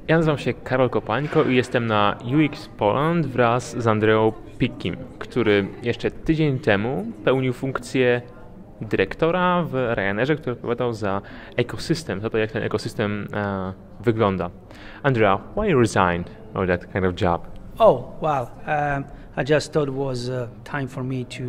Ja nazywam się Karol Kopańko i jestem na UX Poland wraz z Andreą Pickim, który jeszcze tydzień temu pełnił funkcję dyrektora w Ryanerze, który odpowiadał za ekosystem, za to, jak ten ekosystem wygląda. Andrea, why you resigned or that kind of job? Oh, well, I just thought it was time for me to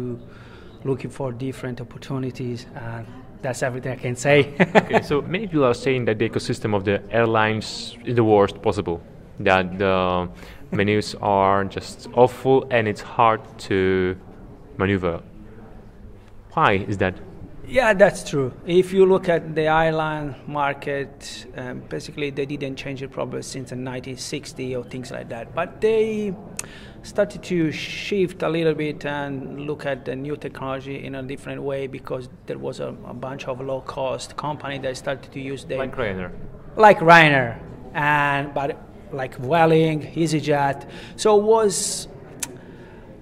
looking for different opportunities, and that's everything I can say. Okay, so many people are saying that the ecosystem of the airlines is the worst possible, that the menus are just awful and it's hard to maneuver. Why is that? Yeah, that's true. If you look at the airline market, basically they didn't change it probably since the 1960 or things like that. But they started to shift a little bit and look at the new technology in a different way because there was a bunch of low-cost company that started to use them. Like Ryanair. Like Ryanair, but like Vueling, EasyJet. So it was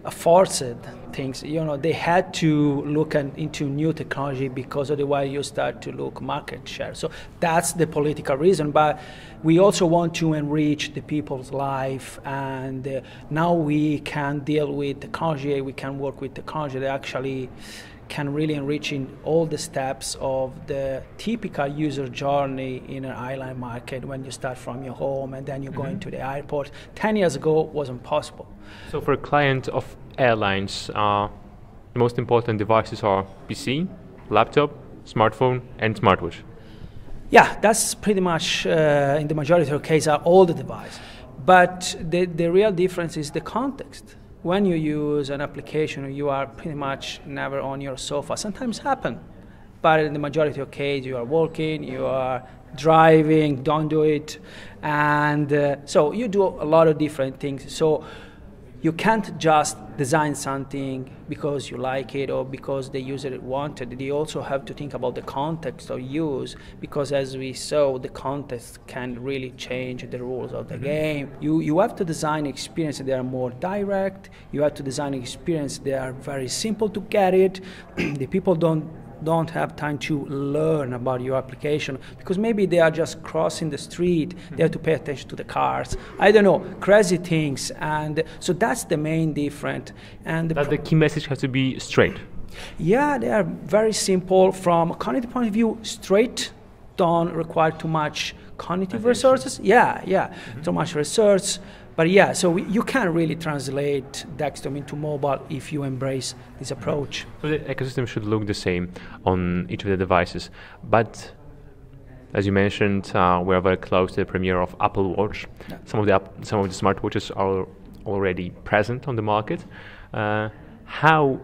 a forced things. They had to look into new technology because otherwise you start to look market share. So that's the political reason. But we also want to enrich the people's life, and now we can deal with technology. We can work with technology that actually can really enrich in all the steps of the typical user journey in an airline market when you start from your home and then you go into the airport. 10 years ago wasn't possible. So for a client of airlines, the most important devices are PC, laptop, smartphone, and smartwatch. Yeah, that's pretty much, in the majority of cases, are all the devices. But the real difference is the context. When you use an application, you are pretty much never on your sofa. Sometimes happen, but in the majority of cases, you are walking, you are driving, don't do it. And so you do a lot of different things. So you can't just design something because you like it or because the user wanted it. You also have to think about the context of use, because as we saw, the context can really change the rules of the game. You have to design experience that are more direct. You have to design experience that are very simple to get it. The people don't have time to learn about your application because maybe they are just crossing the street. They have to pay attention to the cars. I don't know, crazy things. And so that's the main difference. And the key message has to be straight. Yeah, they are very simple from a cognitive point of view. Straight, don't require too much cognitive resources. Yeah, too much research. But yeah, so you can really translate Dextom into mobile if you embrace this approach. So the ecosystem should look the same on each of the devices. But as you mentioned, we are very close to the premiere of Apple Watch. Yeah. Some of the smartwatches are already present on the market. How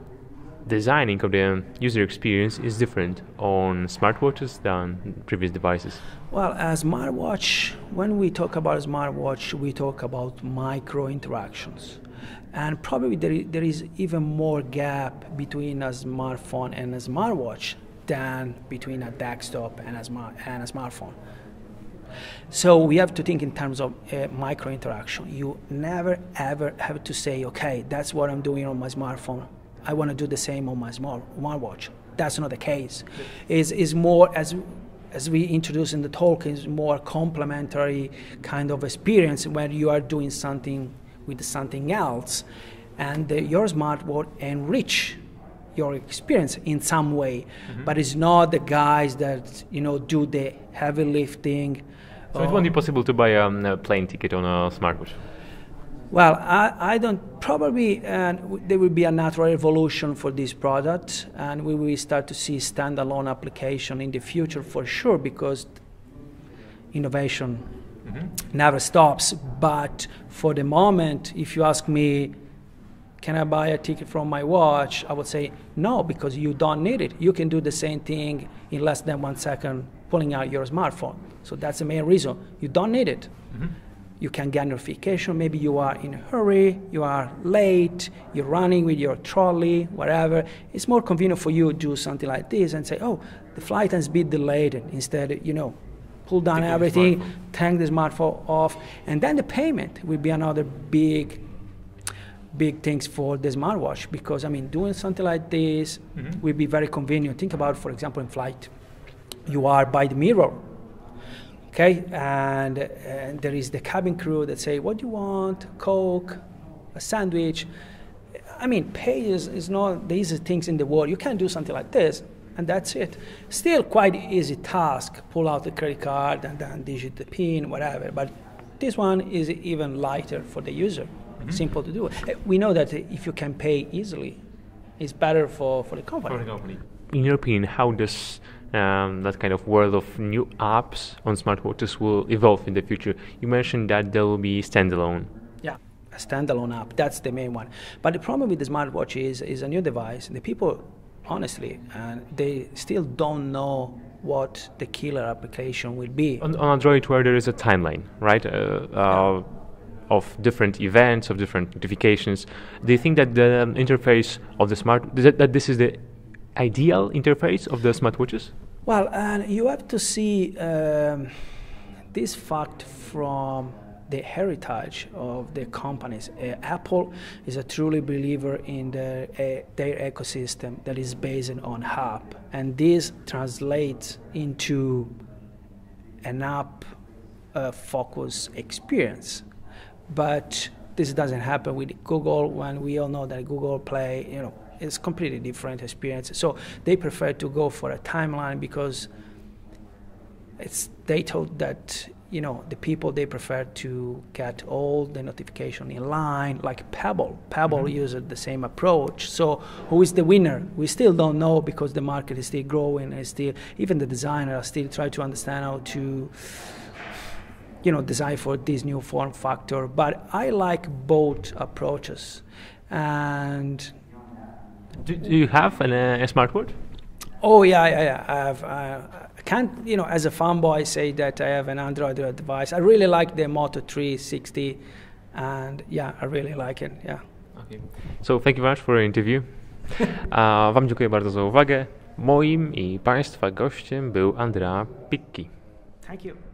designing of the user experience is different on smartwatches than previous devices? Well, a smartwatch, when we talk about a smartwatch, we talk about micro interactions. And probably there is even more gap between a smartphone and a smartwatch than between a desktop and a smartphone. So we have to think in terms of micro interaction. You never ever have to say, okay, that's what I'm doing on my smartphone. I want to do the same on my smartwatch. That's not the case. It's more, as we introduced in the talk, is more complementary kind of experience where you are doing something with something else, and your smartwatch enrich your experience in some way. But it's not the guys that do the heavy lifting. So it won't be possible to buy a plane ticket on a smartwatch. Well, I don't, probably there will be a natural evolution for this product, and we will start to see standalone application in the future for sure, because innovation never stops. But for the moment, if you ask me, can I buy a ticket from my watch? I would say no, because you don't need it. You can do the same thing in less than 1 second, pulling out your smartphone. So that's the main reason. You don't need it. You can get notification. Maybe you are in a hurry, you are late, you're running with your trolley, whatever. It's more convenient for you to do something like this and say, oh, the flight has been delayed. Instead, pull down everything, take the smartphone off, and then the payment will be another big things for the smartwatch, because doing something like this will be very convenient. Think about, for example, in flight, you are by the mirror. Okay, and there is the cabin crew that say, what do you want? Coke, a sandwich. I mean, pay is not the easiest things in the world. You can do something like this, and that's it. Still quite easy task. Pull out the credit card and then digit the PIN, whatever. But this one is even lighter for the user. Mm-hmm. Simple to do. We know that if you can pay easily, it's better for the company. For the company. In your opinion, how does that kind of world of new apps on smartwatches will evolve in the future? You mentioned that there will be standalone. Yeah, a standalone app, that's the main one. But the problem with the smartwatch is a new device. The people, honestly, they still don't know what the killer application will be. On Android, where there is a timeline, right? Of different events, of different notifications. Do you think that the interface of the that this is the ideal interface of the smartwatches? Well, you have to see this fact from the heritage of the companies. Apple is a truly believer in their ecosystem that is based on app, and this translates into an app focused experience. But this doesn't happen with Google, when we all know that Google Play, it's completely different experience. So they prefer to go for a timeline because they told that the people, they prefer to get all the notification in line, like Pebble. Pebble uses the same approach. So who is the winner? We still don't know because the market is still growing, and still even the designers are still trying to understand how to design for this new form factor. But I like both approaches. And do you have a smartwatch? Oh yeah. I have. I can't, as a fanboy, say that I have an Android device. I really like the Moto 360, and yeah, I really like it. Yeah. Okay. So thank you very much for your interview. Wam dziękuję bardzo za uwagę. Moim i Państwa gościem był Andrea Picchi. Thank you.